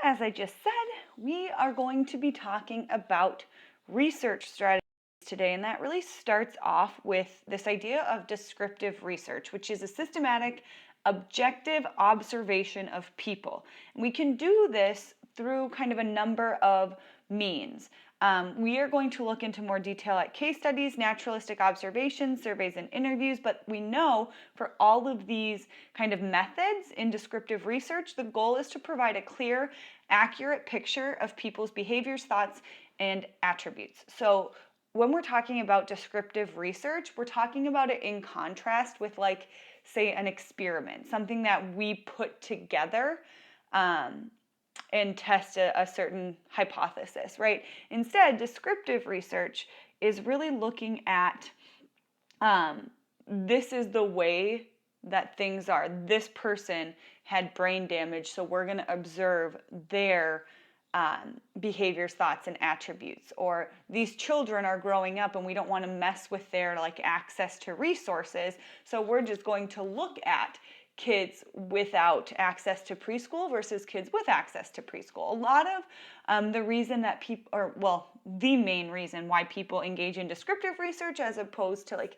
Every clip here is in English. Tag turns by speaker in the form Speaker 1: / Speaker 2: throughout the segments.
Speaker 1: as I just said, we are going to be talking about research strategies today, and that really starts off with this idea of descriptive research, which is a systematic, objective observation of people. And we can do this through kind of a number of means. We are going to look into more detail at case studies, naturalistic observations, surveys, and interviews, but we know for all of these kind of methods in descriptive research, the goal is to provide a clear, accurate picture of people's behaviors, thoughts, and attributes. So when we're talking about descriptive research, we're talking about it in contrast with, like, say, an experiment, something that we put together and test a certain hypothesis, right? Instead, descriptive research is really looking at this is the way that things are. This person had brain damage, so we're going to observe their behaviors, thoughts, and attributes. Or these children are growing up and we don't want to mess with their access to resources, so we're just going to look at kids without access to preschool versus kids with access to preschool. A lot of the reason that people, the main reason why people engage in descriptive research as opposed to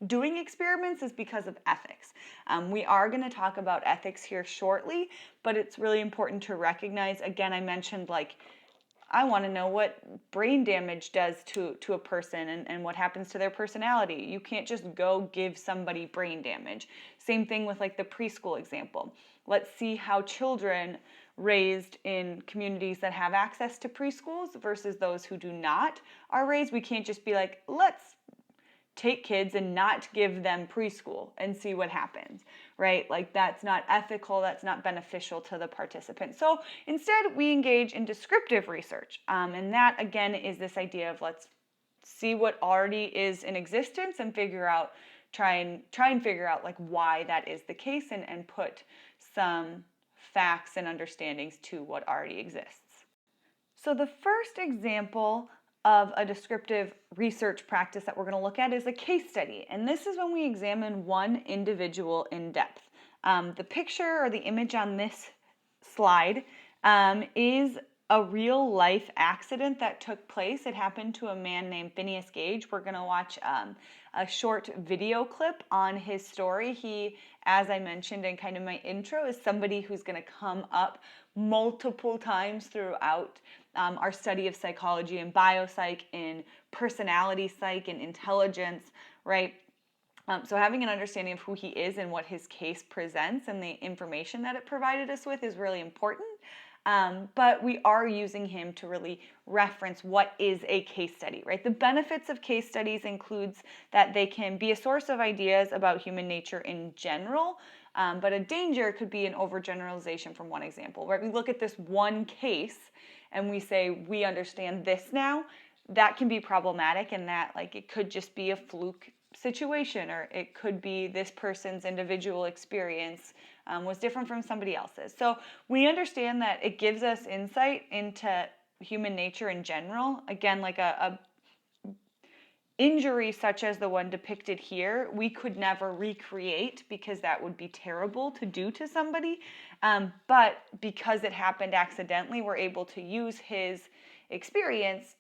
Speaker 1: doing experiments is because of ethics. We are going to talk about ethics here shortly, but it's really important to recognize, again, I mentioned I want to know what brain damage does to a person and what happens to their personality. You can't just go give somebody brain damage. Same thing with the preschool example. Let's see how children raised in communities that have access to preschools versus those who do not are raised. We can't just be let's take kids and not give them preschool and see what happens, right? That's not ethical, that's not beneficial to the participant. So instead, we engage in descriptive research. And that, again, is this idea of let's see what already is in existence and try and figure out why that is the case and put some facts and understandings to what already exists. So the first example of a descriptive research practice that we're going to look at is a case study. And this is when we examine one individual in depth. The picture or the image on this slide is a real life accident that took place. It happened to a man named Phineas Gage. We're going to watch a short video clip on his story. He, as I mentioned in kind of my intro, is somebody who's going to come up multiple times throughout our study of psychology and biopsych, in personality psych and intelligence, right? So having an understanding of who he is and what his case presents and the information that it provided us with is really important. But we are using him to really reference what is a case study, right? The benefits of case studies includes that they can be a source of ideas about human nature in general, but a danger could be an overgeneralization from one example, right? We look at this one case and we say, we understand this now. That can be problematic in that it could just be a fluke situation, or it could be this person's individual experience was different from somebody else's. So we understand that it gives us insight into human nature in general. Again, a injury such as the one depicted here, we could never recreate because that would be terrible to do to somebody. But because it happened accidentally, we're able to use his experience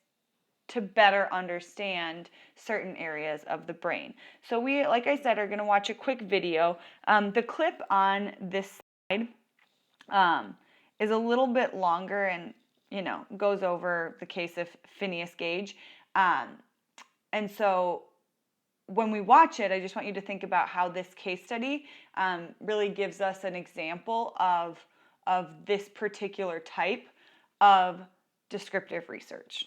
Speaker 1: to better understand certain areas of the brain. So we, like I said, are going to watch a quick video. The clip on this slide is a little bit longer and, goes over the case of Phineas Gage. And so when we watch it, I just want you to think about how this case study really gives us an example of this particular type of descriptive research.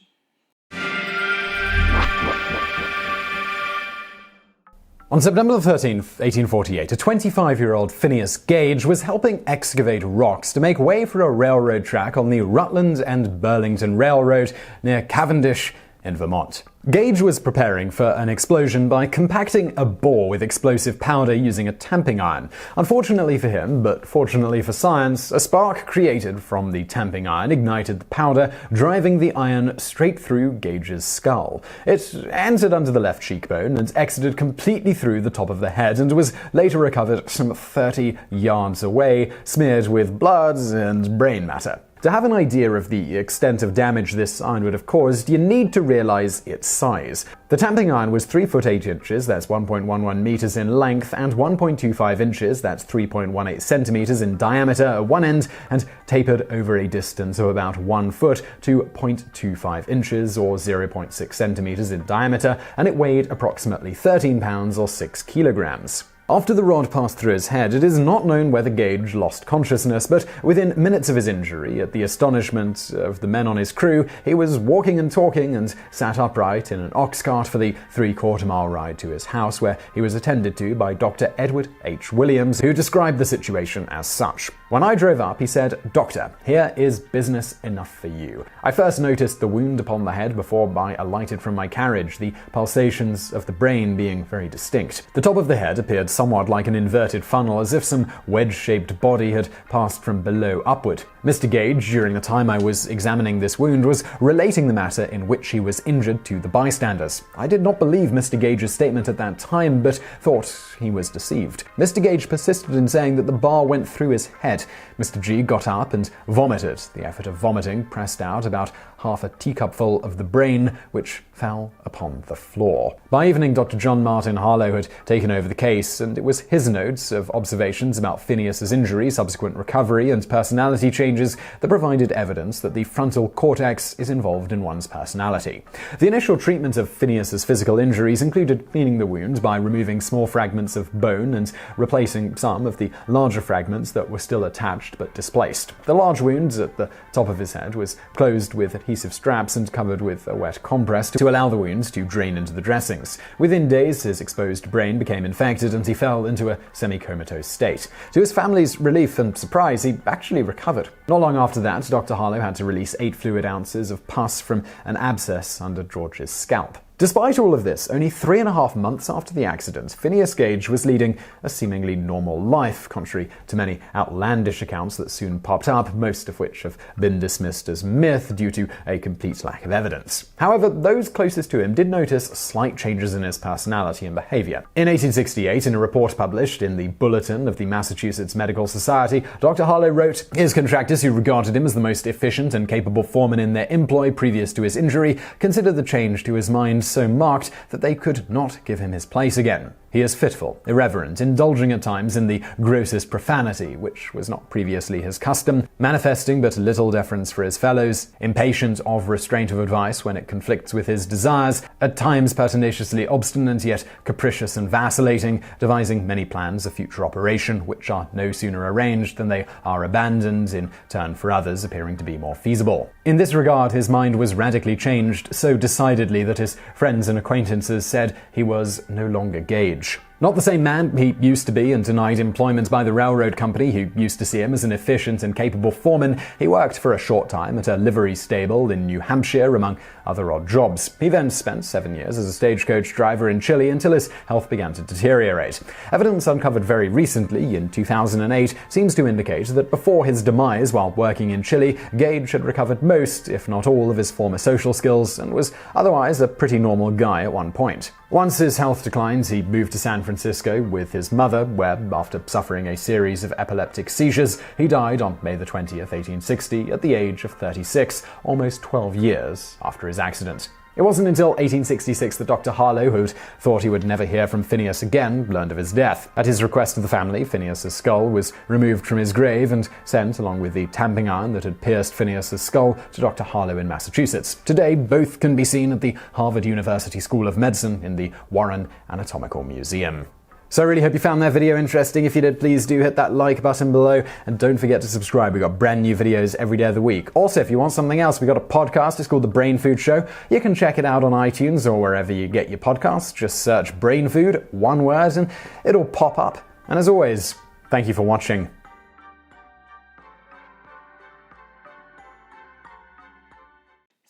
Speaker 2: On September 13, 1848, a 25-year-old Phineas Gage was helping excavate rocks to make way for a railroad track on the Rutland and Burlington Railroad near Cavendish in Vermont. Gage was preparing for an explosion by compacting a bore with explosive powder using a tamping iron. Unfortunately for him, but fortunately for science, a spark created from the tamping iron ignited the powder, driving the iron straight through Gage's skull. It entered under the left cheekbone and exited completely through the top of the head, and was later recovered some 30 yards away, smeared with blood and brain matter. To have an idea of the extent of damage this iron would have caused, you need to realize its size. The tamping iron was 3 foot 8 inches, that's 1.11 meters in length, and 1.25 inches, that's 3.18 centimeters in diameter at one end, and tapered over a distance of about 1 foot to 0.25 inches or 0.6 centimeters in diameter, and it weighed approximately 13 pounds or 6 kilograms. After the rod passed through his head, it is not known whether Gage lost consciousness, but within minutes of his injury, at the astonishment of the men on his crew, he was walking and talking and sat upright in an ox cart for the 3/4-mile ride to his house, where he was attended to by Dr. Edward H. Williams, who described the situation as such. "When I drove up, he said, 'Doctor, here is business enough for you. I first noticed the wound upon the head before I alighted from my carriage, the pulsations of the brain being very distinct. The top of the head appeared somewhat like an inverted funnel, as if some wedge-shaped body had passed from below upward. Mr. Gage, during the time I was examining this wound, was relating the matter in which he was injured to the bystanders. I did not believe Mr. Gage's statement at that time, but thought he was deceived. Mr. Gage persisted in saying that the bar went through his head. Mr. G got up and vomited. The effort of vomiting pressed out about half a teacupful of the brain, which fell upon the floor." By evening, Dr. John Martin Harlow had taken over the case, and it was his notes of observations about Phineas's injury, subsequent recovery, and personality changes that provided evidence that the frontal cortex is involved in one's personality. The initial treatment of Phineas's physical injuries included cleaning the wound by removing small fragments of bone and replacing some of the larger fragments that were still attached but displaced. The large wound at the top of his head was closed with adhesive straps and covered with a wet compress to allow the wounds to drain into the dressings. Within days, his exposed brain became infected and he fell into a semi-comatose state. To his family's relief and surprise, he actually recovered. Not long after that, Dr. Harlow had to release 8 fluid ounces of pus from an abscess under George's scalp. Despite all of this, only 3.5 months after the accident, Phineas Gage was leading a seemingly normal life, contrary to many outlandish accounts that soon popped up, most of which have been dismissed as myth due to a complete lack of evidence. However, those closest to him did notice slight changes in his personality and behavior. In 1868, in a report published in the Bulletin of the Massachusetts Medical Society, Dr. Harlow wrote, "His contractors, who regarded him as the most efficient and capable foreman in their employ previous to his injury, considered the change to his mind so marked that they could not give him his place again. He is fitful, irreverent, indulging at times in the grossest profanity, which was not previously his custom, manifesting but little deference for his fellows, impatient of restraint of advice when it conflicts with his desires, at times pertinaciously obstinate yet capricious and vacillating, devising many plans of future operation, which are no sooner arranged than they are abandoned, in turn for others appearing to be more feasible. In this regard, his mind was radically changed, so decidedly that his friends and acquaintances said he was no longer Gage. Not the same man he used to be, and denied employment by the railroad company who used to see him as an efficient and capable foreman. He worked for a short time at a livery stable in New Hampshire, among other odd jobs. He then spent 7 years as a stagecoach driver in Chile until his health began to deteriorate. Evidence uncovered very recently, in 2008, seems to indicate that before his demise while working in Chile, Gage had recovered most, if not all, of his former social skills, and was otherwise a pretty normal guy at one point. Once his health declined, he moved to San Francisco with his mother, where, after suffering a series of epileptic seizures, he died on May 20th, 1860, at the age of 36, almost 12 years after his accident. It wasn't until 1866 that Dr. Harlow, who thought he would never hear from Phineas again, learned of his death. At his request of the family, Phineas's skull was removed from his grave and sent, along with the tamping iron that had pierced Phineas's skull, to Dr. Harlow in Massachusetts. Today, both can be seen at the Harvard University School of Medicine in the Warren Anatomical Museum. So I really hope you found that video interesting. If you did, please do hit that like button below, and don't forget to subscribe. We've got brand new videos every day of the week. Also, if you want something else, we've got a podcast. It's called The Brain Food Show. You can check it out on iTunes or wherever you get your podcasts. Just search Brain Food, one word, and it'll pop up. And as always, thank you for watching.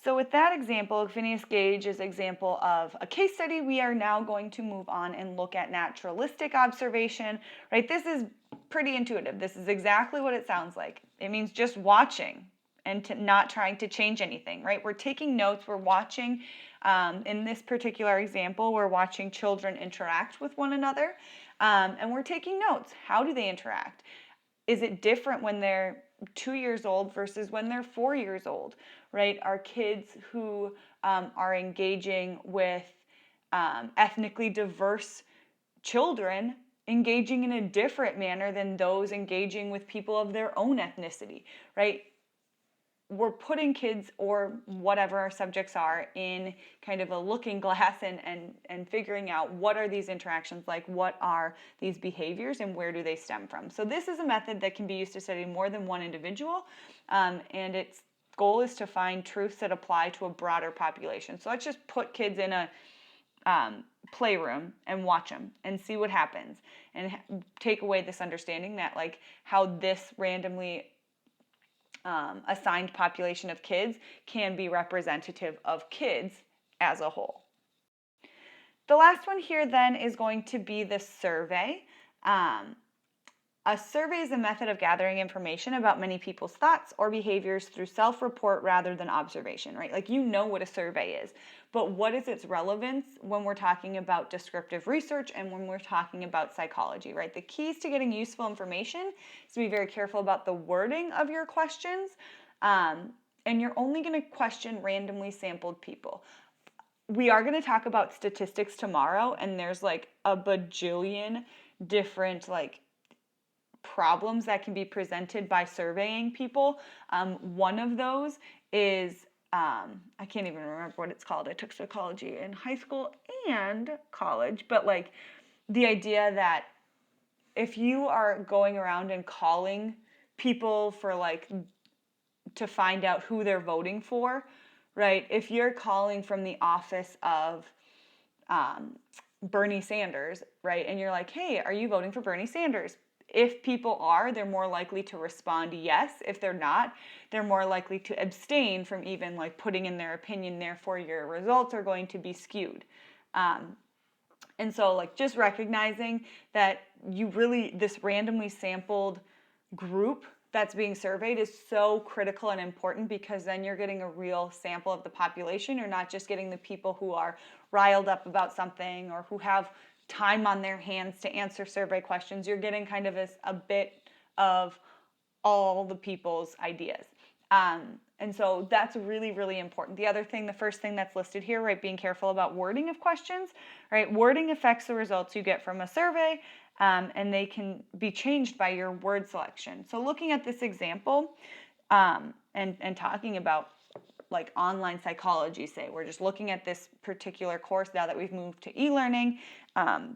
Speaker 1: So with that example, Phineas Gage's example of a case study, we are now going to move on and look at naturalistic observation, right? This is pretty intuitive. This is exactly what it sounds like. It means just watching and not trying to change anything, right? We're taking notes, we're watching, in this particular example, we're watching children interact with one another, and we're taking notes. How do they interact? Is it different when they're 2 years old versus when they're 4 years old, right? Are kids who are engaging with ethnically diverse children engaging in a different manner than those engaging with people of their own ethnicity, right? We're putting kids, or whatever our subjects are, in kind of a looking glass and figuring out what are these interactions like, what are these behaviors, and where do they stem from. So this is a method that can be used to study more than one individual, and its goal is to find truths that apply to a broader population. So let's just put kids in a playroom and watch them and see what happens, and take away this understanding that like how this randomly assigned population of kids can be representative of kids as a whole. The last one here then is going to be the survey. A survey is a method of gathering information about many people's thoughts or behaviors through self-report rather than observation, right? Like, you know what a survey is, but what is its relevance when we're talking about descriptive research and when we're talking about psychology, right? The keys to getting useful information is to be very careful about the wording of your questions, and you're only going to question randomly sampled people. We are going to talk about statistics tomorrow, and there's like a bajillion different like problems that can be presented by surveying people. One of those is, I can't even remember what it's called. I took psychology in high school and college, but like the idea that if you are going around and calling people for like to find out who they're voting for, right? If you're calling from the office of Bernie Sanders, right? And you're like, hey, are you voting for Bernie Sanders? If people are, they're more likely to respond yes. If they're not, they're more likely to abstain from even like putting in their opinion. Therefore, your results are going to be skewed. And so like just recognizing that this randomly sampled group that's being surveyed is so critical and important, because then you're getting a real sample of the population. You're not just getting the people who are riled up about something or who have time on their hands to answer survey questions. You're getting kind of a bit of all the people's ideas. And so that's really, really important. The other thing, the first thing that's listed here, right, being careful about wording of questions, right? Wording affects the results you get from a survey, and they can be changed by your word selection. So looking at this example, and talking about like online psychology, say, we're just looking at this particular course now that we've moved to e-learning.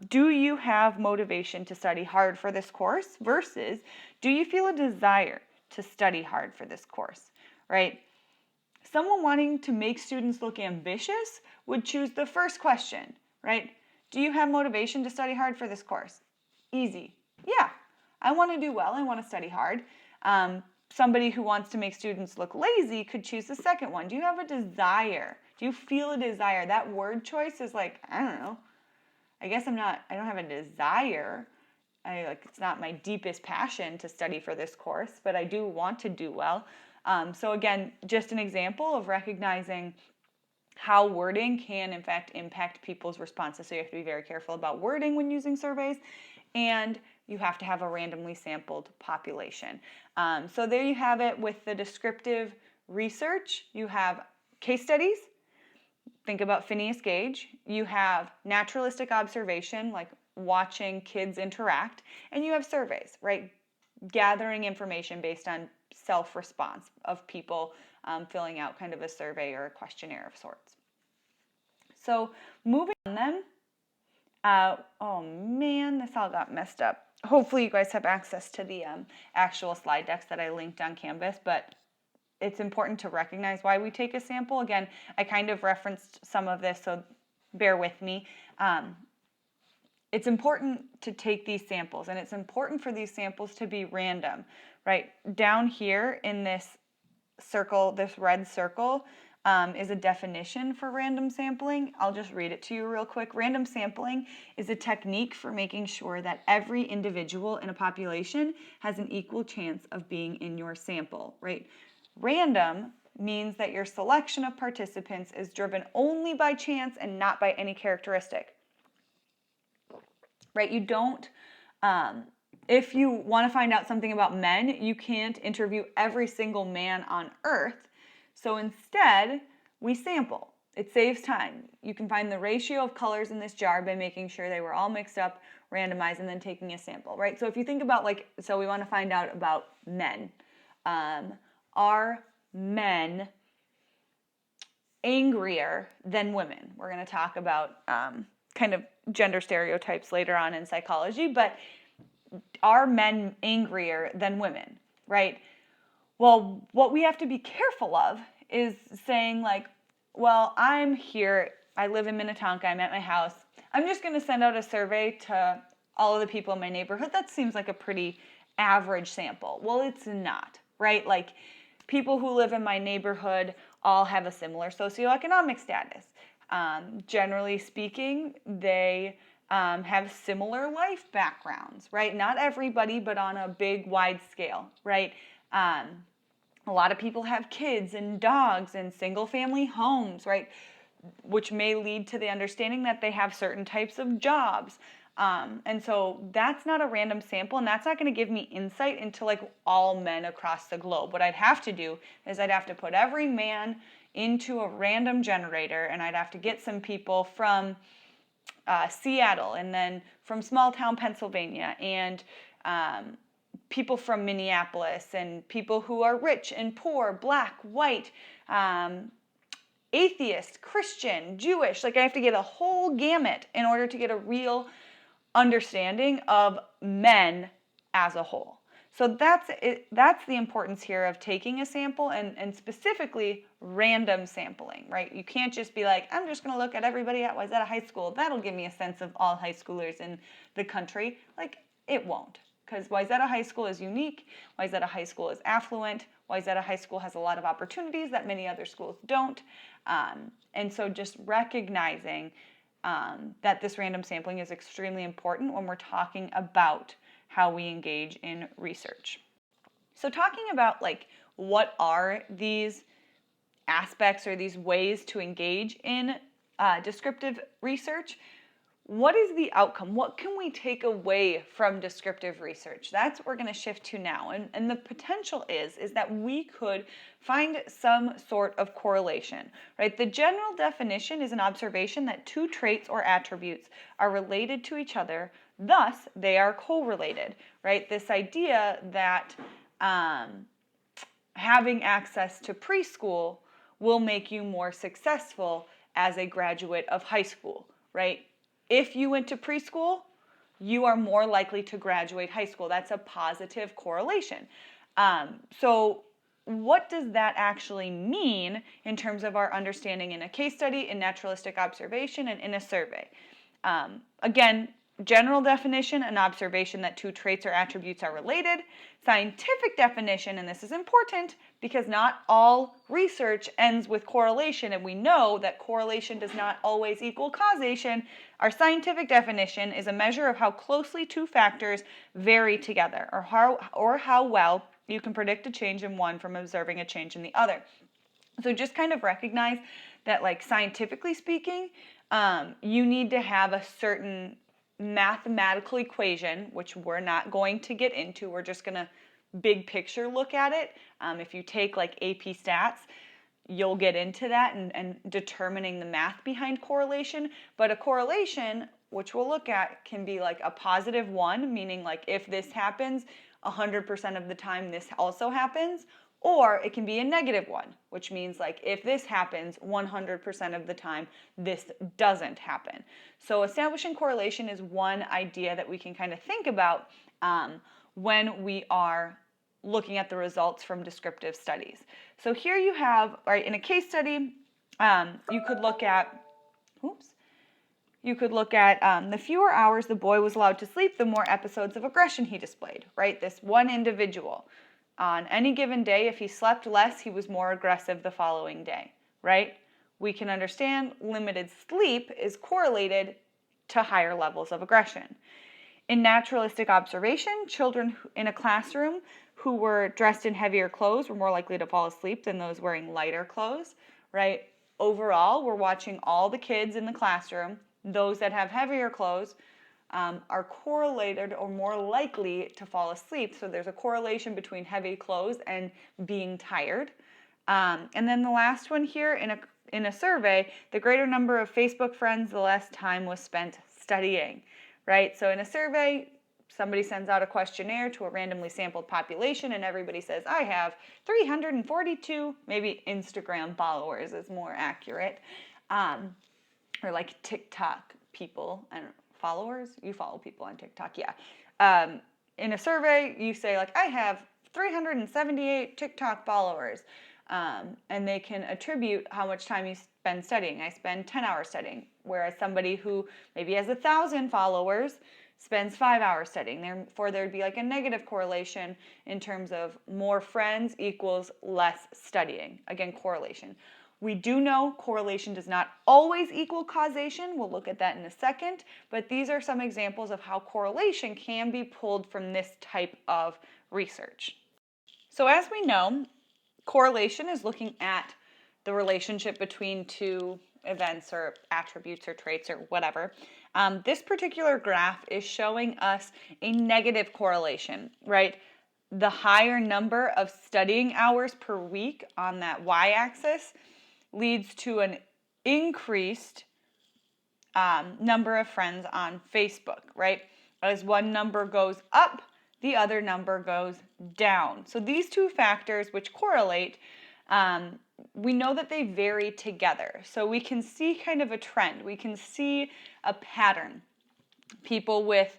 Speaker 1: Do you have motivation to study hard for this course versus do you feel a desire to study hard for this course, right? Someone wanting to make students look ambitious would choose the first question, right? Do you have motivation to study hard for this course? Easy. Yeah, I want to do well. I want to study hard. Somebody who wants to make students look lazy could choose the second one. Do you have a desire? Do you feel a desire? That word choice is like, I don't know. I guess I don't have a desire. It's not my deepest passion to study for this course, but I do want to do well. So again, just an example of recognizing how wording can in fact impact people's responses. So you have to be very careful about wording when using surveys, and you have to have a randomly sampled population. So there you have it with the descriptive research. You have case studies. Think about Phineas Gage. You have naturalistic observation, like watching kids interact, and you have surveys, right? Gathering information based on self-response of people filling out kind of a survey or a questionnaire of sorts. So moving on then, oh man, this all got messed up. Hopefully you guys have access to the actual slide decks that I linked on Canvas, but it's important to recognize why we take a sample. Again, I kind of referenced some of this, so bear with me. It's important to take these samples, and it's important for these samples to be random, right? Down here in this circle, this red circle, is a definition for random sampling. I'll just read it to you real quick. Random sampling is a technique for making sure that every individual in a population has an equal chance of being in your sample, right? Random means that your selection of participants is driven only by chance and not by any characteristic, right? You don't, if you want to find out something about men, you can't interview every single man on earth. So instead, we sample. It saves time. You can find the ratio of colors in this jar by making sure they were all mixed up, randomized, and then taking a sample, right? So if you think about so we want to find out about men. Are men angrier than women? We're going to talk about kind of gender stereotypes later on in psychology, but are men angrier than women, right? Well, what we have to be careful of is saying well, I'm here, I live in Minnetonka, I'm at my house, I'm just going to send out a survey to all of the people in my neighborhood. That seems like a pretty average sample. Well, it's not, right? People who live in my neighborhood all have a similar socioeconomic status. Generally speaking, they have similar life backgrounds, right? Not everybody, but on a big, wide scale, right? A lot of people have kids and dogs and single-family homes, right? Which may lead to the understanding that they have certain types of jobs. And so that's not a random sample, and that's not going to give me insight into all men across the globe. What I'd have to do is I'd have to put every man into a random generator, and I'd have to get some people from Seattle, and then from small town Pennsylvania, and people from Minneapolis, and people who are rich and poor, black, white, atheist, Christian, Jewish. I have to get a whole gamut in order to get a real understanding of men as a whole. So that's the importance here of taking a sample and specifically random sampling, right? You can't just be I'm just going to look at everybody at Wayzata High School. That'll give me a sense of all high schoolers in the country. It won't, because Wayzata High School is unique. Wayzata High School is affluent. Wayzata High School has a lot of opportunities that many other schools don't. And so just recognizing that this random sampling is extremely important when we're talking about how we engage in research. So talking about what are these aspects or these ways to engage in descriptive research, what is the outcome? What can we take away from descriptive research? That's what we're going to shift to now. And the potential is that we could find some sort of correlation, right? The general definition is an observation that two traits or attributes are related to each other, thus they are correlated, right? This idea that having access to preschool will make you more successful as a graduate of high school, right? If you went to preschool, you are more likely to graduate high school. That's a positive correlation. So what does that actually mean in terms of our understanding in a case study, in naturalistic observation, and in a survey? Again, general definition, an observation that two traits or attributes are related. Scientific definition, and this is important because not all research ends with correlation, and we know that correlation does not always equal causation. Our scientific definition is a measure of how closely two factors vary together, or how well you can predict a change in one from observing a change in the other. So just kind of recognize that, scientifically speaking, you need to have a certain mathematical equation, which we're not going to get into. We're just going to big picture look at it. If you take AP stats, you'll get into that and determining the math behind correlation. But a correlation, which we'll look at, can be a positive one, meaning if this happens 100% of the time this also happens, or it can be a negative one, which means if this happens 100% of the time, this doesn't happen. So establishing correlation is one idea that we can kind of think about when we are looking at the results from descriptive studies. So here you have, right, in a case study, you could look at, the fewer hours the boy was allowed to sleep, the more episodes of aggression he displayed, right? This one individual. On any given day, if he slept less, he was more aggressive the following day, right? We can understand limited sleep is correlated to higher levels of aggression. In naturalistic observation, children in a classroom who were dressed in heavier clothes were more likely to fall asleep than those wearing lighter clothes, right? Overall, we're watching all the kids in the classroom. Those that have heavier clothes are correlated or more likely to fall asleep. So there's a correlation between heavy clothes and being tired. And then the last one here, in a survey, the greater number of Facebook friends, the less time was spent studying, right? So in a survey, somebody sends out a questionnaire to a randomly sampled population and everybody says, I have 342, maybe Instagram followers is more accurate, or like TikTok people, I don't know, followers? You follow people on TikTok, yeah. In a survey, you say like, I have 378 TikTok followers. And they can attribute how much time you spend studying. I spend 10 hours studying, whereas somebody who maybe has 1,000 followers spends 5 hours studying. Therefore, there'd be like a negative correlation in terms of more friends equals less studying. Again, correlation. We do know correlation does not always equal causation. We'll look at that in a second, but these are some examples of how correlation can be pulled from this type of research. So as we know, correlation is looking at the relationship between two events or attributes or traits or whatever. This particular graph is showing us a negative correlation, right? The higher number of studying hours per week on that y-axis leads to an increased number of friends on Facebook, right? As one number goes up, the other number goes down. So these two factors which correlate, we know that they vary together. So we can see kind of a trend. We can see a pattern. People with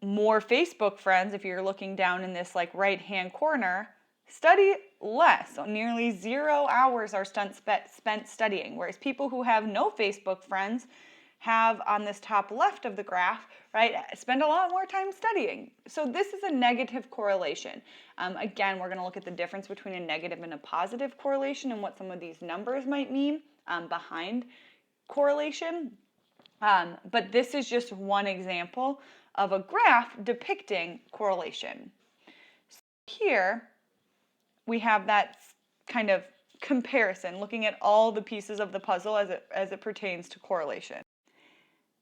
Speaker 1: more Facebook friends, if you're looking down in this like right-hand corner, study less. So nearly 0 hours are spent studying, whereas people who have no Facebook friends have on this top left of the graph, right, spend a lot more time studying. So this is a negative correlation. Again, we're going to look at the difference between a negative and a positive correlation and what some of these numbers might mean behind correlation. But this is just one example of a graph depicting correlation. So here we have that kind of comparison, looking at all the pieces of the puzzle as it pertains to correlation.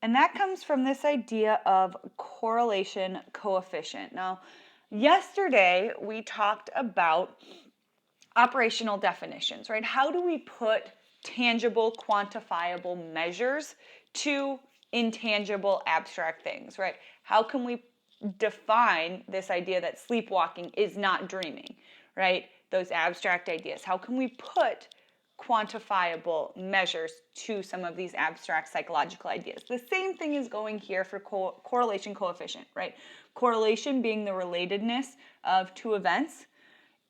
Speaker 1: And that comes from this idea of correlation coefficient. Now, yesterday we talked about operational definitions, right? How do we put tangible, quantifiable measures to intangible, abstract things, right? How can we define this idea that sleepwalking is not dreaming, right? Those abstract ideas. How can we put quantifiable measures to some of these abstract psychological ideas? The same thing is going here for correlation coefficient, right? Correlation being the relatedness of two events.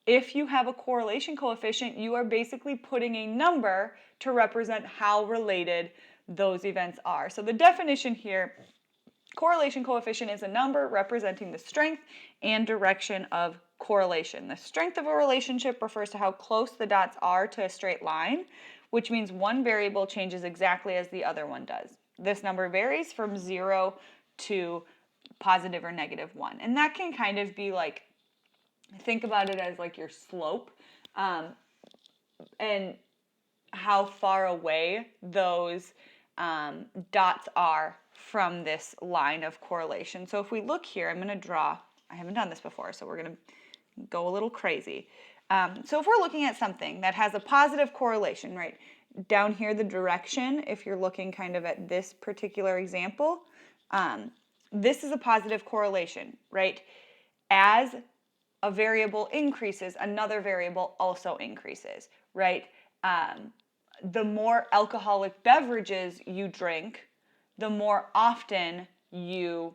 Speaker 1: If you have a correlation coefficient, you are basically putting a number to represent how related those events are. So the definition here, correlation coefficient is a number representing the strength and direction of correlation. The strength of a relationship refers to how close the dots are to a straight line, which means one variable changes exactly as the other one does. This number varies from 0 to positive or negative 1. And that can kind of be like, think about it as like your slope, and how far away those dots are from this line of correlation. So if we look here, I'm going to draw, I haven't done this before, so we're going to go a little crazy. So if we're looking at something that has a positive correlation, right, down here the direction, if you're looking kind of at this particular example, this is a positive correlation, right? As a variable increases, another variable also increases, right? The more alcoholic beverages you drink, the more often you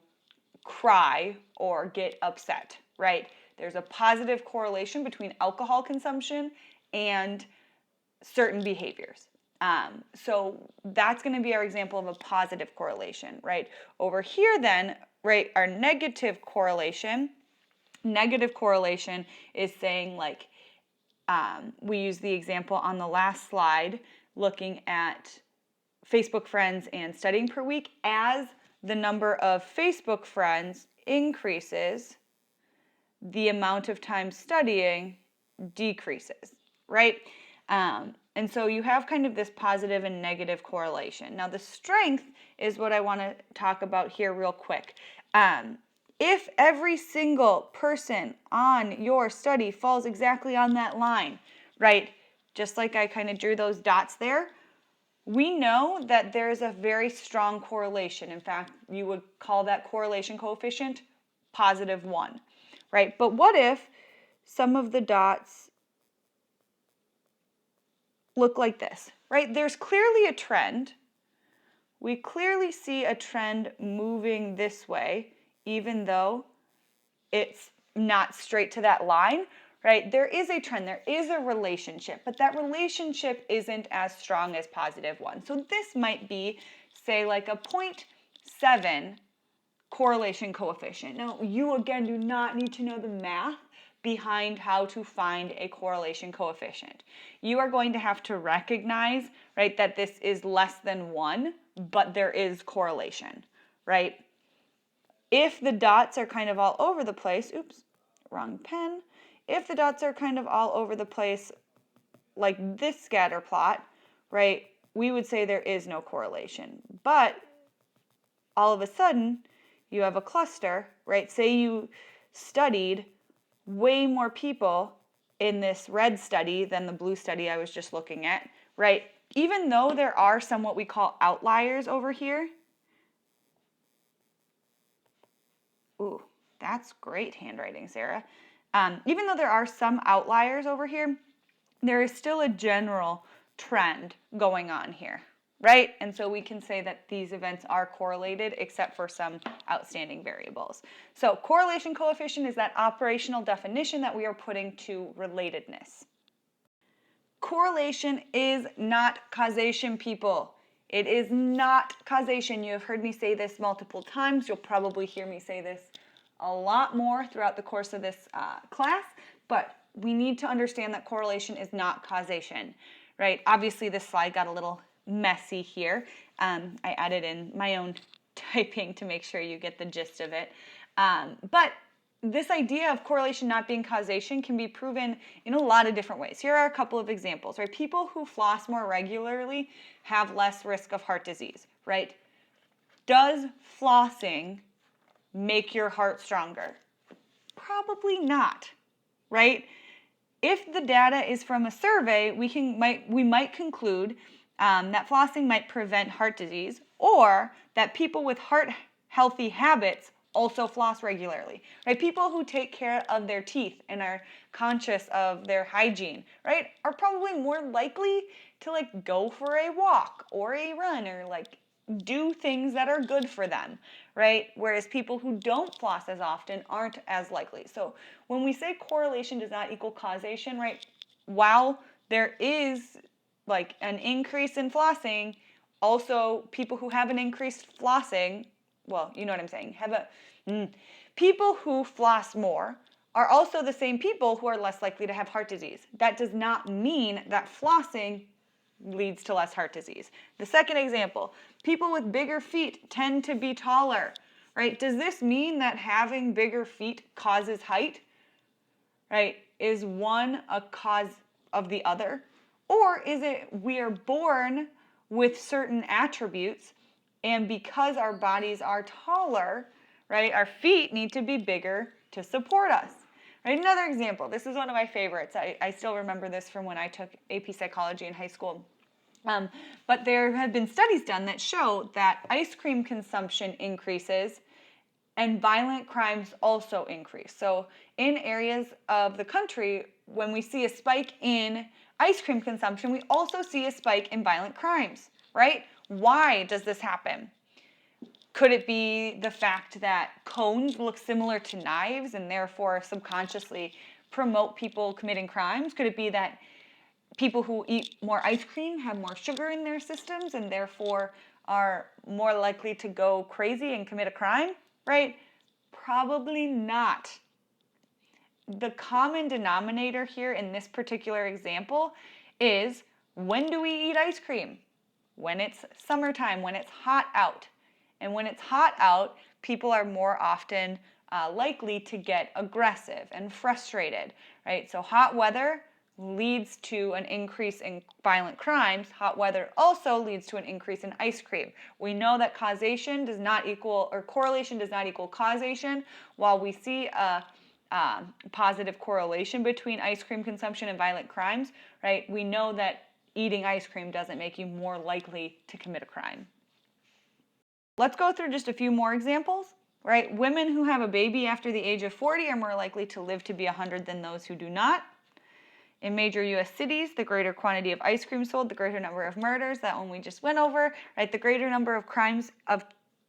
Speaker 1: cry or get upset, right? There's a positive correlation between alcohol consumption and certain behaviors. So that's going to be our example of a positive correlation, right? Over here then, right, our negative correlation is saying like, We use the example on the last slide looking at Facebook friends and studying per week. As the number of Facebook friends increases, the amount of time studying decreases, right? And so you have kind of this positive and negative correlation. Now the strength is what I want to talk about here real quick. If every single person on your study falls exactly on that line, right, just like I kind of drew those dots there, we know that there's a very strong correlation. In fact, you would call that correlation coefficient +1, right? But what if some of the dots look like this, right? There's clearly a trend. We clearly see a trend moving this way, even though it's not straight to that line, right? There is a trend, there is a relationship, but that relationship isn't as strong as +1. So this might be, say, like a 0.7 correlation coefficient. Now, you again do not need to know the math behind how to find a correlation coefficient. You are going to have to recognize, right, that this is less than 1, but there is correlation, right? If the dots are kind of all over the place, oops, wrong pen. If the dots are kind of all over the place like this scatter plot, right, we would say there is no correlation. But all of a sudden, you have a cluster, right? Say you studied way more people in this red study than the blue study I was just looking at, right? Even though there are some what we call outliers over here. Ooh, that's great handwriting, Sarah. Even though there are some outliers over here, there is still a general trend going on here, right? And so we can say that these events are correlated except for some outstanding variables. So correlation coefficient is that operational definition that we are putting to relatedness. Correlation is not causation, people. It is not causation. You have heard me say this multiple times. You'll probably hear me say this a lot more throughout the course of this class, but we need to understand that correlation is not causation, right? Obviously, this slide got a little messy here. I added in my own typing to make sure you get the gist of it. But this idea of correlation not being causation can be proven in a lot of different ways. Here are a couple of examples, right? People who floss more regularly have less risk of heart disease, right? Does flossing make your heart stronger? Probably not, right? If the data is from a survey, we might conclude that flossing might prevent heart disease, or that people with heart healthy habits also floss regularly, right? People who take care of their teeth and are conscious of their hygiene, right, are probably more likely to like go for a walk or a run or like do things that are good for them, right? Whereas people who don't floss as often aren't as likely. So when we say correlation does not equal causation, right, while there is like an increase in flossing, also people who have an increased flossing, well, you know what I'm saying, people who floss more are also the same people who are less likely to have heart disease. That does not mean that flossing leads to less heart disease. The second example, people with bigger feet tend to be taller, right? Does this mean that having bigger feet causes height, right? Is one a cause of the other? Or is it we are born with certain attributes, and because our bodies are taller, right, our feet need to be bigger to support us? Right? Another example, this is one of my favorites. I still remember this from when I took AP Psychology in high school. But there have been studies done that show that ice cream consumption increases and violent crimes also increase. So in areas of the country, when we see a spike in ice cream consumption, we also see a spike in violent crimes, right? Why does this happen? Could it be the fact that cones look similar to knives and therefore subconsciously promote people committing crimes? Could it be that people who eat more ice cream have more sugar in their systems and therefore are more likely to go crazy and commit a crime, right? Probably not. the common denominator here in this particular example is, when do we eat ice cream? When it's summertime, when it's hot out. And when it's hot out, people are more often likely to get aggressive and frustrated, right? So hot weather leads to an increase in violent crimes. Hot weather also leads to an increase in ice cream. We know that causation does not equal, or correlation does not equal causation. While we see a positive correlation between ice cream consumption and violent crimes, right? We know that eating ice cream doesn't make you more likely to commit a crime. Let's go through just a few more examples, right? Women who have a baby after the age of 40 are more likely to live to be 100 than those who do not. In major U.S. cities, the greater quantity of ice cream sold, the greater number of murders, that one we just went over, right? The greater number of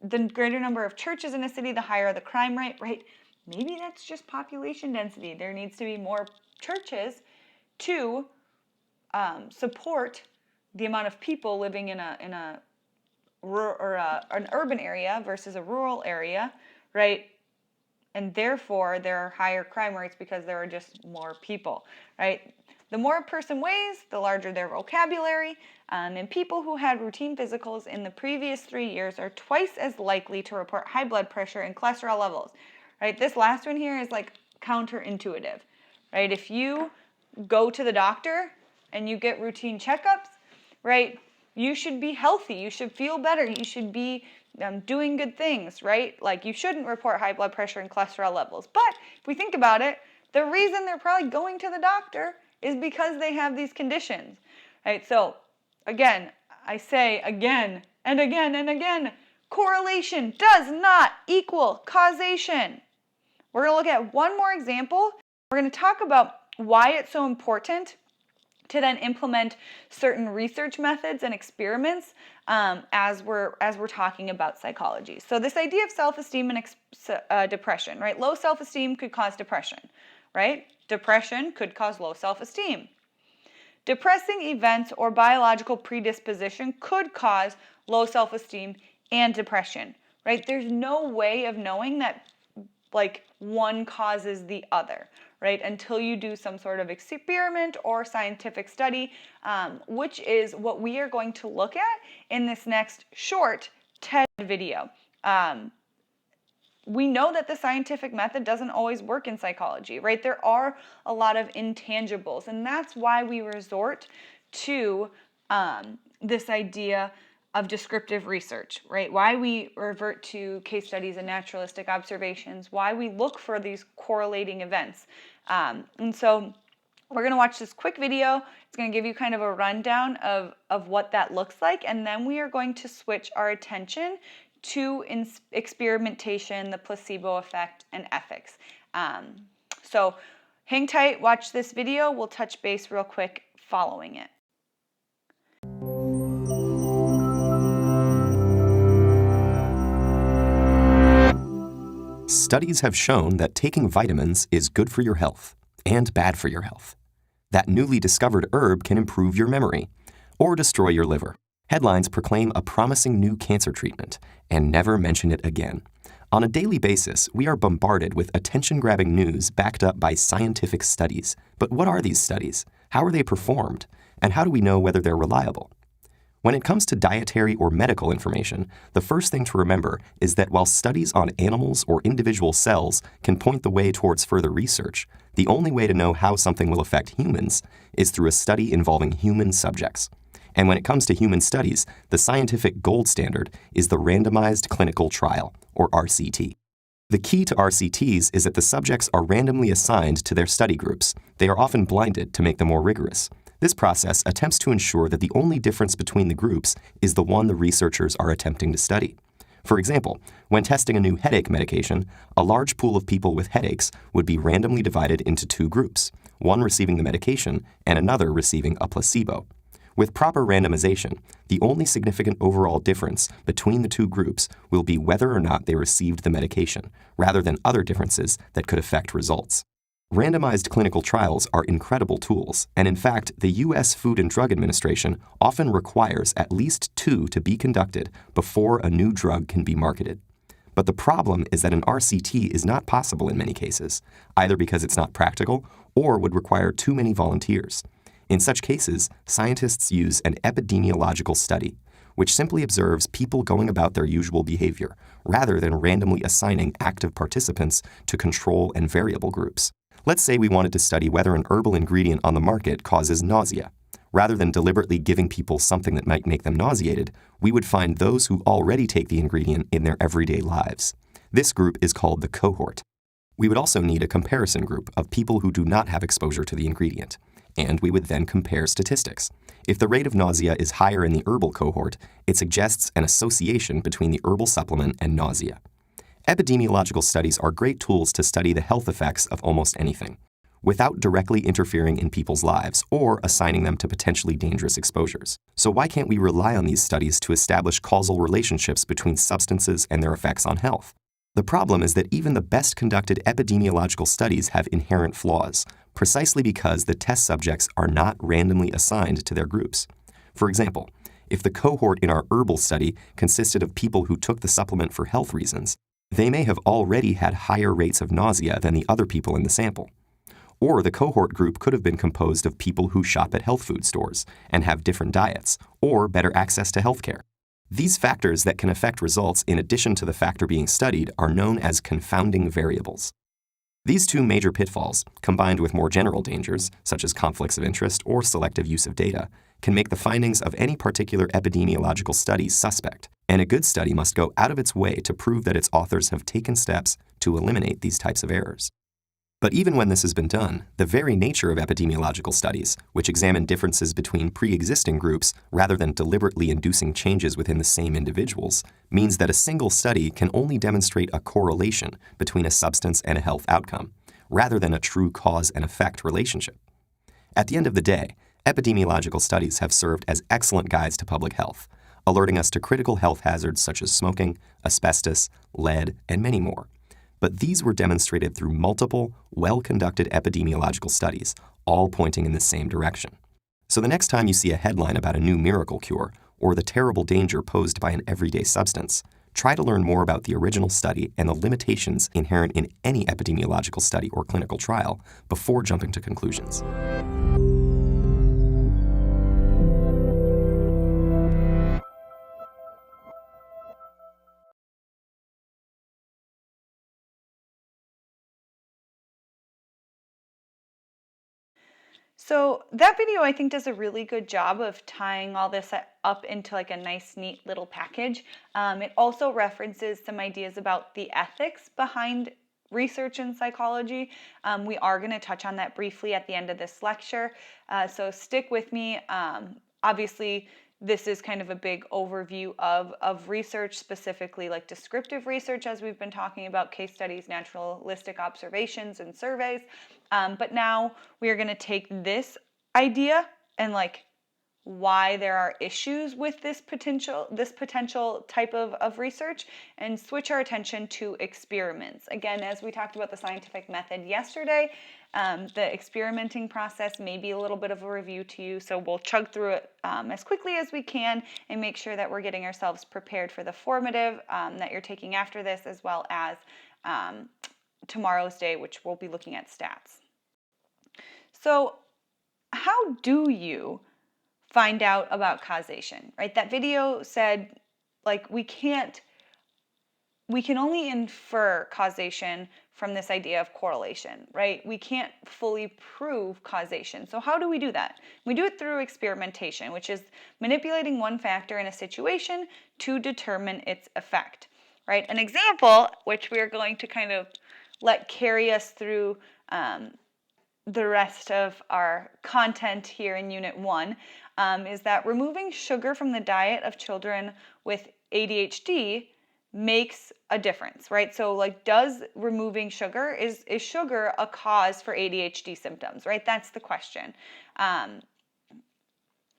Speaker 1: the greater number of churches in a city, the higher the crime rate, right? Maybe that's just population density. There needs to be more churches to support the amount of people living in an urban area versus a rural area, right? And therefore, there are higher crime rates because there are just more people, right? The more a person weighs, the larger their vocabulary, and people who had routine physicals in the previous 3 years are twice as likely to report high blood pressure and cholesterol levels, right? This last one here is like counterintuitive, right? If you go to the doctor and you get routine checkups, right, you should be healthy, you should feel better, you should be doing good things, right? Like, you shouldn't report high blood pressure and cholesterol levels. But if we think about it, the reason they're probably going to the doctor is because they have these conditions, right? So again, I say again and again and again, correlation does not equal causation. We're going to look at one more example. We're going to talk about why it's so important to then implement certain research methods and experiments as we're talking about psychology. So this idea of self-esteem and depression, right? Low self-esteem could cause depression, right? Depression could cause low self-esteem. Depressing events or biological predisposition could cause low self-esteem and depression, right? There's no way of knowing that like one causes the other, right? Until you do some sort of experiment or scientific study, which is what we are going to look at in this next short TED video. We know that the scientific method doesn't always work in psychology, right? There are a lot of intangibles, and that's why we resort to this idea of descriptive research, right? Why we revert to case studies and naturalistic observations, why we look for these correlating events. And so we're going to watch this quick video. It's going to give you kind of a rundown of what that looks like, and then we are going to switch our attention to experimentation, the placebo effect, and ethics. So hang tight, watch this video. We'll touch base real quick following it.
Speaker 3: Studies have shown that taking vitamins is good for your health and bad for your health. That newly discovered herb can improve your memory or destroy your liver. Headlines proclaim a promising new cancer treatment and never mention it again. On a daily basis, we are bombarded with attention-grabbing news backed up by scientific studies. But what are these studies? How are they performed? And how do we know whether they're reliable? When it comes to dietary or medical information, the first thing to remember is that while studies on animals or individual cells can point the way towards further research, the only way to know how something will affect humans is through a study involving human subjects. And when it comes to human studies, the scientific gold standard is the randomized clinical trial, or RCT. The key to RCTs is that the subjects are randomly assigned to their study groups. They are often blinded to make them more rigorous. This process attempts to ensure that the only difference between the groups is the one the researchers are attempting to study. For example, when testing a new headache medication, a large pool of people with headaches would be randomly divided into two groups, one receiving the medication and another receiving a placebo. With proper randomization, the only significant overall difference between the two groups will be whether or not they received the medication, rather than other differences that could affect results. Randomized clinical trials are incredible tools, and in fact, the U.S. Food and Drug Administration often requires at least 2 to be conducted before a new drug can be marketed. But the problem is that an RCT is not possible in many cases, either because it's not practical or would require too many volunteers. In such cases, scientists use an epidemiological study, which simply observes people going about their usual behavior, rather than randomly assigning active participants to control and variable groups. Let's say we wanted to study whether an herbal ingredient on the market causes nausea. Rather than deliberately giving people something that might make them nauseated, we would find those who already take the ingredient in their everyday lives. This group is called the cohort. We would also need a comparison group of people who do not have exposure to the ingredient, and we would then compare statistics. If the rate of nausea is higher in the herbal cohort, it suggests an association between the herbal supplement and nausea. Epidemiological studies are great tools to study the health effects of almost anything, without directly interfering in people's lives or assigning them to potentially dangerous exposures. So why can't we rely on these studies to establish causal relationships between substances and their effects on health? The problem is that even the best conducted epidemiological studies have inherent flaws, precisely because the test subjects are not randomly assigned to their groups. For example, if the cohort in our herbal study consisted of people who took the supplement for health reasons, they may have already had higher rates of nausea than the other people in the sample. Or the cohort group could have been composed of people who shop at health food stores and have different diets or better access to healthcare. These factors that can affect results in addition to the factor being studied are known as confounding variables. These two major pitfalls, combined with more general dangers, such as conflicts of interest or selective use of data, can make the findings of any particular epidemiological study suspect, and a good study must go out of its way to prove that its authors have taken steps to eliminate these types of errors. But even when this has been done, the very nature of epidemiological studies, which examine differences between pre-existing groups rather than deliberately inducing changes within the same individuals, means that a single study can only demonstrate a correlation between a substance and a health outcome, rather than a true cause and effect relationship. At the end of the day, epidemiological studies have served as excellent guides to public health, alerting us to critical health hazards such as smoking, asbestos, lead, and many more. But these were demonstrated through multiple, well-conducted epidemiological studies, all pointing in the same direction. So the next time you see a headline about a new miracle cure or the terrible danger posed by an everyday substance, try to learn more about the original study and the limitations inherent in any epidemiological study or clinical trial before jumping to conclusions.
Speaker 1: So that video, I think, does a really good job of tying all this up into like a nice, neat little package. It also references some ideas about the ethics behind research in psychology. We are going to touch on that briefly at the end of this lecture, so stick with me. Obviously, this is kind of a big overview of research, specifically like descriptive research, as we've been talking about, case studies, naturalistic observations, and surveys. But now we are going to take this idea and like why there are issues with this potential type of research and switch our attention to experiments. Again, as we talked about the scientific method yesterday, the experimenting process may be a little bit of a review to you, so we'll chug through it as quickly as we can and make sure that we're getting ourselves prepared for the formative that you're taking after this, as well as tomorrow's day, which we'll be looking at stats. So how do you find out about causation, right? That video said, like, we can only infer causation from this idea of correlation, right? We can't fully prove causation. So how do we do that? We do it through experimentation, which is manipulating one factor in a situation to determine its effect, right? An example, which we're going to kind of let carry us through the rest of our content here in Unit 1, is that removing sugar from the diet of children with ADHD makes a difference, right? So like, does removing sugar, is sugar a cause for ADHD symptoms, right? That's the question.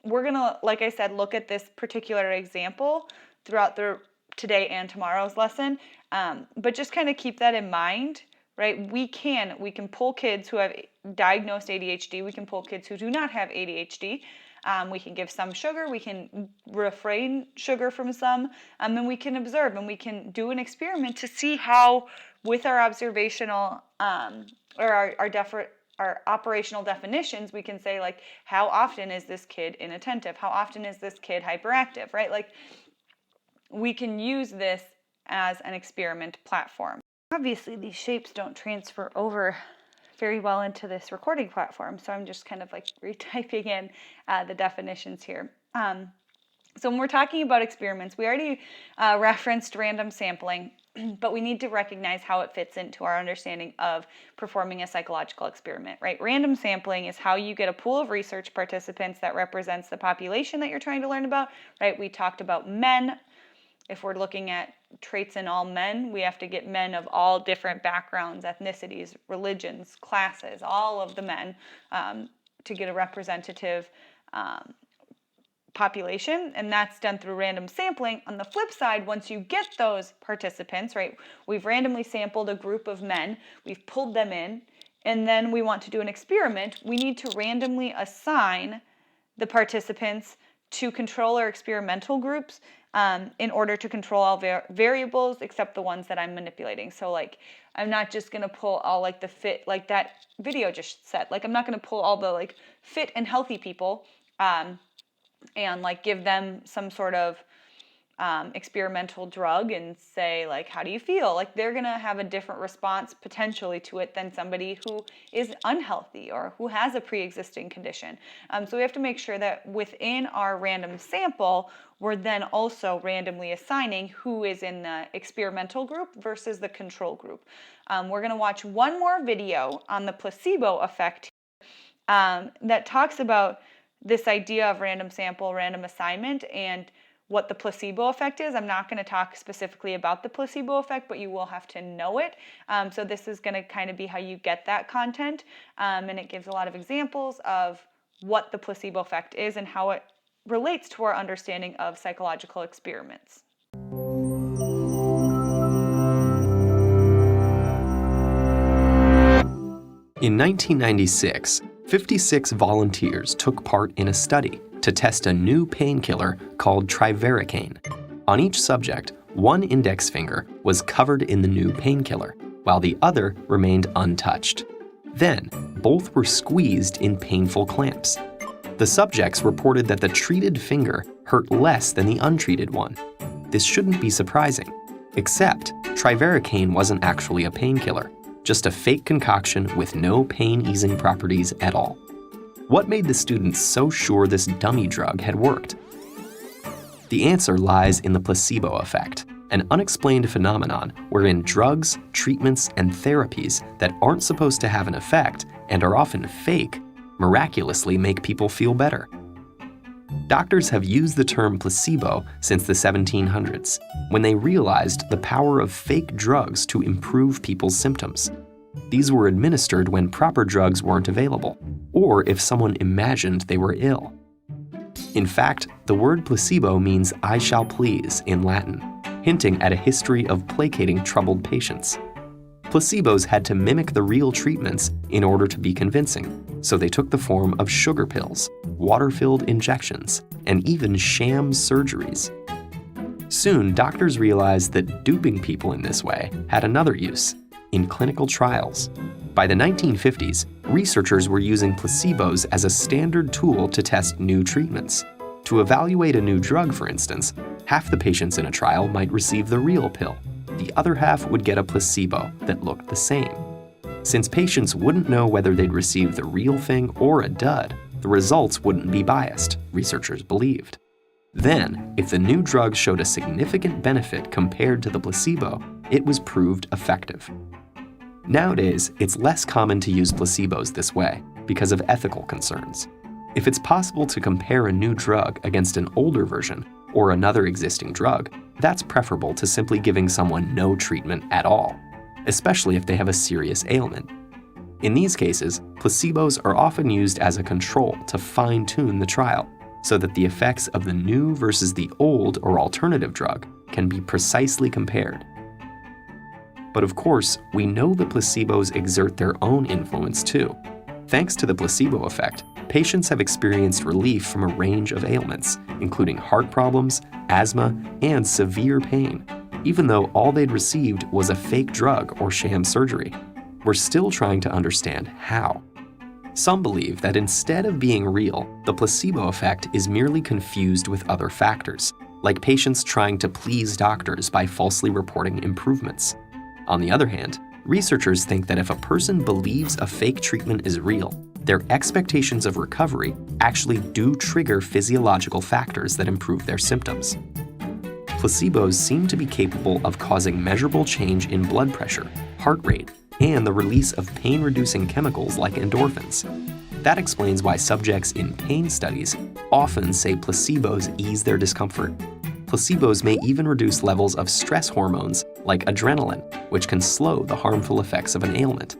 Speaker 1: We're gonna, like I said, look at this particular example throughout today and tomorrow's lesson, but just kind of keep that in mind, right? We can pull kids who have diagnosed ADHD, we can pull kids who do not have ADHD, We can give some sugar, we can refrain sugar from some, and we can observe, and we can do an experiment to see how, with our observational or our operational definitions, we can say, like, how often is this kid inattentive? How often is this kid hyperactive, right? Like, we can use this as an experiment platform. Obviously, these shapes don't transfer over very well into this recording platform, so I'm just kind of like retyping in the definitions here. So when we're talking about experiments, we already referenced random sampling, but we need to recognize how it fits into our understanding of performing a psychological experiment, right? Random sampling is how you get a pool of research participants that represents the population that you're trying to learn about, right? We talked about men. If we're looking at traits in all men, we have to get men of all different backgrounds, ethnicities, religions, classes, all of the men to get a representative population, and that's done through random sampling. On the flip side, once you get those participants, right, we've randomly sampled a group of men, we've pulled them in, and then we want to do an experiment, we need to randomly assign the participants to control our experimental groups in order to control all variables except the ones that I'm manipulating. So like, I'm not just going to pull all like the fit, like that video just said, like I'm not going to pull all the like fit and healthy people and like give them some sort of experimental drug and say like, how do you feel? Like they're going to have a different response potentially to it than somebody who is unhealthy or who has a pre-existing condition. So we have to make sure that within our random sample, we're then also randomly assigning who is in the experimental group versus the control group. We're going to watch one more video on the placebo effect that talks about this idea of random sample, random assignment, and what the placebo effect is. I'm not going to talk specifically about the placebo effect, but you will have to know it. So this is going to kind of be how you get that content, and it gives a lot of examples of what the placebo effect is and how it relates to our understanding of psychological experiments.
Speaker 3: In 1996, 56 volunteers took part in a study to test a new painkiller called trivaricaine. On each subject, one index finger was covered in the new painkiller, while the other remained untouched. Then, both were squeezed in painful clamps. The subjects reported that the treated finger hurt less than the untreated one. This shouldn't be surprising, except trivaricaine wasn't actually a painkiller, just a fake concoction with no pain-easing properties at all. What made the students so sure this dummy drug had worked? The answer lies in the placebo effect, an unexplained phenomenon wherein drugs, treatments, and therapies that aren't supposed to have an effect and are often fake miraculously make people feel better. Doctors have used the term placebo since the 1700s, when they realized the power of fake drugs to improve people's symptoms. These were administered when proper drugs weren't available, or if someone imagined they were ill. In fact, the word placebo means "I shall please" in Latin, hinting at a history of placating troubled patients. Placebos had to mimic the real treatments in order to be convincing, so they took the form of sugar pills, water-filled injections, and even sham surgeries. Soon, doctors realized that duping people in this way had another use: in clinical trials. By the 1950s, researchers were using placebos as a standard tool to test new treatments. To evaluate a new drug, for instance, half the patients in a trial might receive the real pill. The other half would get a placebo that looked the same. Since patients wouldn't know whether they'd receive the real thing or a dud, the results wouldn't be biased, researchers believed. Then, if the new drug showed a significant benefit compared to the placebo, it was proved effective. Nowadays, it's less common to use placebos this way because of ethical concerns. If it's possible to compare a new drug against an older version or another existing drug, that's preferable to simply giving someone no treatment at all, especially if they have a serious ailment. In these cases, placebos are often used as a control to fine-tune the trial, so that the effects of the new versus the old or alternative drug can be precisely compared. But of course, we know that placebos exert their own influence too. Thanks to the placebo effect, patients have experienced relief from a range of ailments, including heart problems, asthma, and severe pain, even though all they'd received was a fake drug or sham surgery. We're still trying to understand how. Some believe that instead of being real, the placebo effect is merely confused with other factors, like patients trying to please doctors by falsely reporting improvements. On the other hand, researchers think that if a person believes a fake treatment is real, their expectations of recovery actually do trigger physiological factors that improve their symptoms. Placebos seem to be capable of causing measurable change in blood pressure, heart rate, and the release of pain-reducing chemicals like endorphins. That explains why subjects in pain studies often say placebos ease their discomfort. Placebos may even reduce levels of stress hormones like adrenaline, which can slow the harmful effects of an ailment.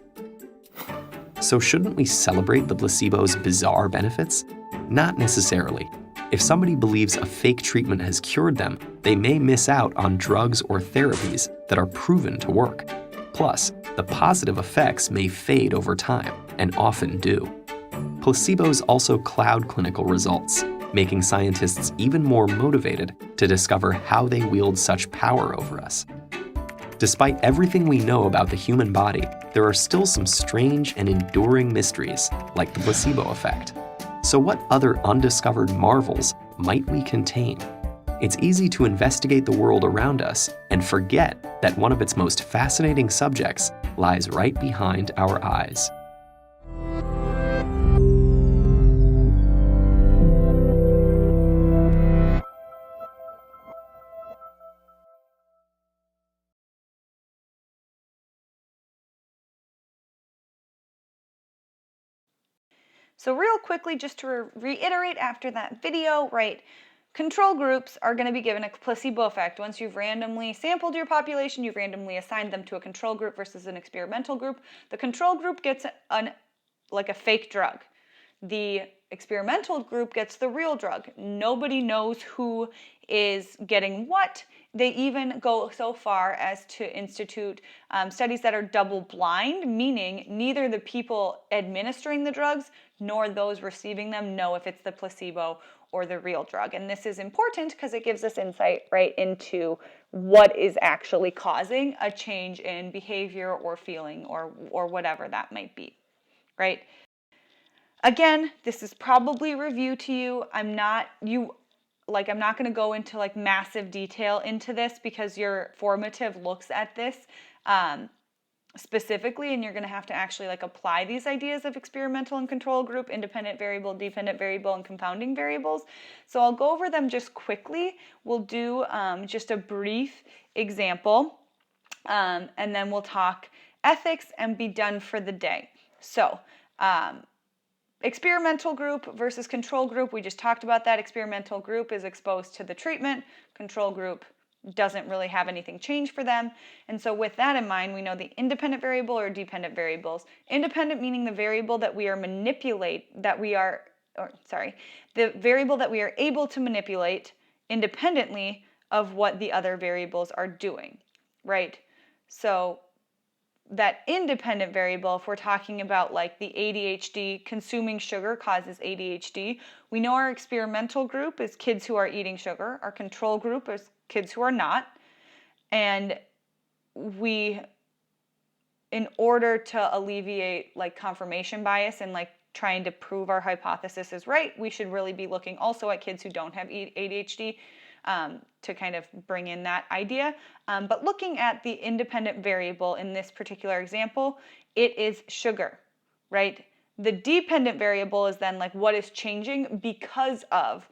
Speaker 3: So shouldn't we celebrate the placebo's bizarre benefits? Not necessarily. If somebody believes a fake treatment has cured them, they may miss out on drugs or therapies that are proven to work. Plus, the positive effects may fade over time, and often do. Placebos also cloud clinical results, making scientists even more motivated to discover how they wield such power over us. Despite everything we know about the human body, there are still some strange and enduring mysteries, like the placebo effect. So what other undiscovered marvels might we contain? It's easy to investigate the world around us and forget that one of its most fascinating subjects lies right behind our eyes.
Speaker 1: So real quickly, just to reiterate after that video, right, control groups are going to be given a placebo effect. Once you've randomly sampled your population, you've randomly assigned them to a control group versus an experimental group. The control group gets like a fake drug. The experimental group gets the real drug. Nobody knows who is getting what. They even go so far as to institute studies that are double blind, meaning neither the people administering the drugs nor those receiving them know if it's the placebo or the real drug. And this is important because it gives us insight right into what is actually causing a change in behavior or feeling or whatever that might be, right? Again, this is probably review to you. I'm not going to go into like massive detail into this because your formative looks at this specifically, and you're going to have to actually like apply these ideas of experimental and control group, independent variable, dependent variable, and confounding variables. So I'll go over them just quickly. We'll do just a brief example, and then we'll talk ethics and be done for the day. So experimental group versus control group, we just talked about that. Experimental group is exposed to the treatment. Control group doesn't really have anything change for them. And so with that in mind, we know the independent variable or dependent variables. Independent meaning the variable that we are the variable that we are able to manipulate independently of what the other variables are doing, right? So that independent variable, if we're talking about like the ADHD, consuming sugar causes ADHD, we know our experimental group is kids who are eating sugar. Our control group is kids who are not. And we, in order to alleviate like confirmation bias and like trying to prove our hypothesis is right, we should really be looking also at kids who don't have ADHD to kind of bring in that idea. But looking at the independent variable in this particular example, it is sugar, right? The dependent variable is then like what is changing because of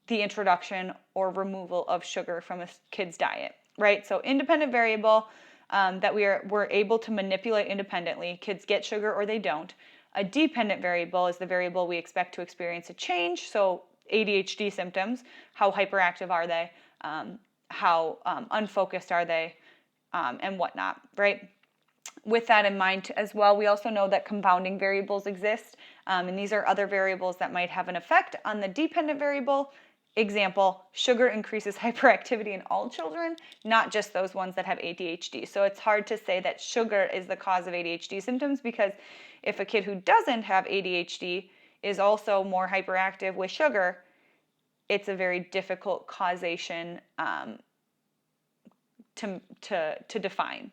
Speaker 1: the introduction or removal of sugar from a kid's diet, right? So independent variable that we're able to manipulate independently. Kids get sugar or they don't. A dependent variable is the variable we expect to experience a change. So ADHD symptoms, how hyperactive are they, how unfocused are they, and whatnot, right? With that in mind as well, we also know that confounding variables exist, and these are other variables that might have an effect on the dependent variable. Example, sugar increases hyperactivity in all children, not just those ones that have ADHD. So it's hard to say that sugar is the cause of ADHD symptoms because if a kid who doesn't have ADHD is also more hyperactive with sugar, it's a very difficult causation to define.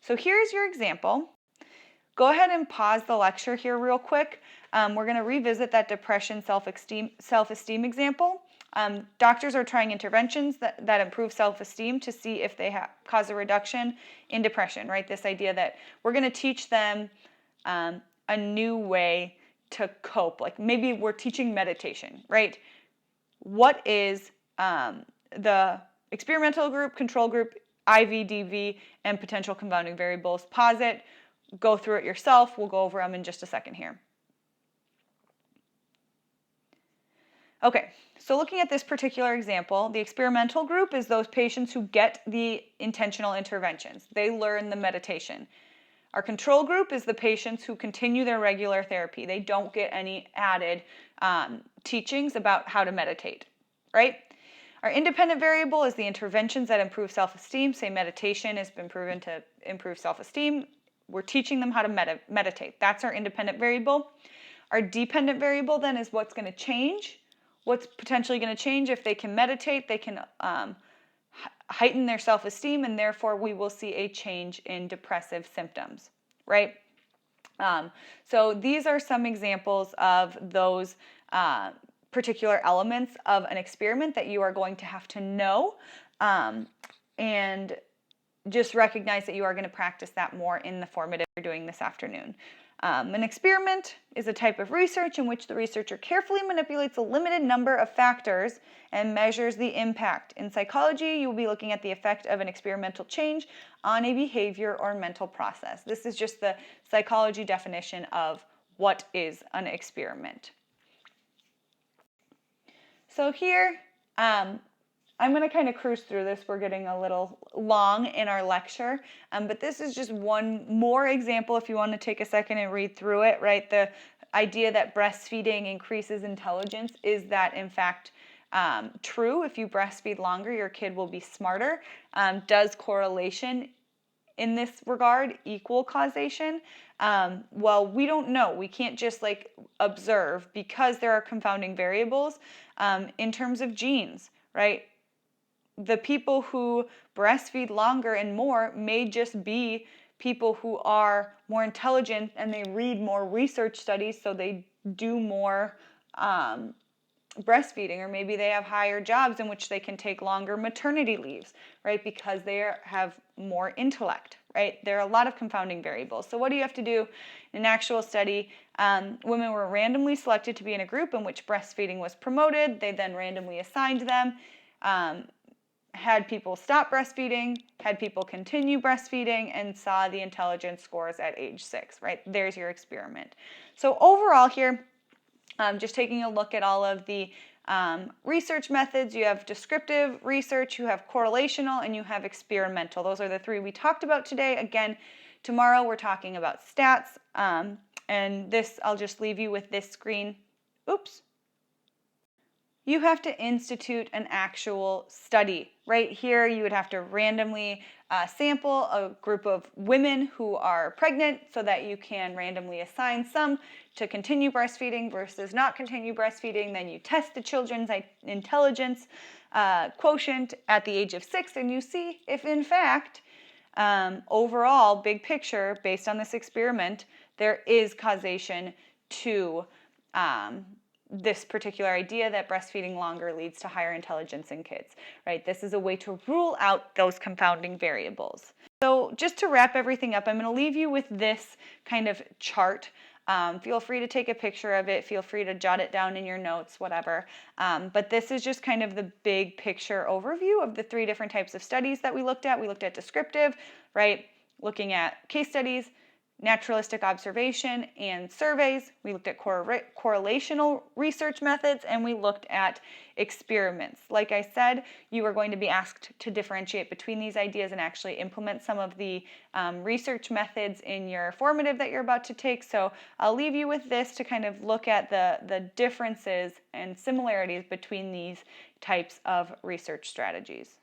Speaker 1: So here's your example. Go ahead and pause the lecture here real quick. We're going to revisit that depression self-esteem example. Doctors are trying interventions that improve self-esteem to see if they cause a reduction in depression, right? This idea that we're going to teach them a new way to cope. Like maybe we're teaching meditation, right? What is the experimental group, control group, IV, DV, and potential confounding variables? Pause it, go through it yourself. We'll go over them in just a second here. Okay, so looking at this particular example, the experimental group is those patients who get the intentional interventions. They learn the meditation. Our control group is the patients who continue their regular therapy. They don't get any added teachings about how to meditate, right? Our independent variable is the interventions that improve self-esteem. Say meditation has been proven to improve self-esteem. We're teaching them how to meditate. That's our independent variable. Our dependent variable then is what's going to change. What's potentially going to change if they can meditate, they can heighten their self-esteem, and therefore we will see a change in depressive symptoms, right? So these are some examples of those particular elements of an experiment that you are going to have to know, and just recognize that you are going to practice that more in the formative you're doing this afternoon. An experiment is a type of research in which the researcher carefully manipulates a limited number of factors and measures the impact. In psychology, you will be looking at the effect of an experimental change on a behavior or mental process. This is just the psychology definition of what is an experiment. So here, I'm going to kind of cruise through this. We're getting a little long in our lecture, but this is just one more example if you want to take a second and read through it, right? The idea that breastfeeding increases intelligence, is that in fact true? If you breastfeed longer, your kid will be smarter. Does correlation in this regard equal causation? Well, we don't know. We can't just like observe because there are confounding variables in terms of genes, right? The people who breastfeed longer and more may just be people who are more intelligent and they read more research studies, so they do more breastfeeding, or maybe they have higher jobs in which they can take longer maternity leaves, right? Because they have more intellect, right? There are a lot of confounding variables. So what do you have to do in an actual study? Women were randomly selected to be in a group in which breastfeeding was promoted. They then randomly assigned them. Had people stop breastfeeding, had people continue breastfeeding, and saw the intelligence scores at age 6, right? There's your experiment. So overall here, just taking a look at all of the research methods, you have descriptive research, you have correlational, and you have experimental. Those are the three we talked about today. Again, tomorrow we're talking about stats, and this, I'll just leave you with this screen. Oops. You have to institute an actual study. Right here, you would have to randomly sample a group of women who are pregnant so that you can randomly assign some to continue breastfeeding versus not continue breastfeeding. Then you test the children's intelligence quotient at the age of 6, and you see if in fact, overall, big picture, based on this experiment, there is causation to this particular idea that breastfeeding longer leads to higher intelligence in kids, right? This is a way to rule out those confounding variables. So just to wrap everything up, I'm going to leave you with this kind of chart. Feel free to take a picture of it. Feel free to jot it down in your notes, whatever. But this is just kind of the big picture overview of the 3 different types of studies that we looked at. We looked at descriptive, right? Looking at case studies, naturalistic observation, and surveys. We looked at correlational research methods, and we looked at experiments. Like I said, you are going to be asked to differentiate between these ideas and actually implement some of the research methods in your formative that you're about to take. So I'll leave you with this to kind of look at the differences and similarities between these types of research strategies.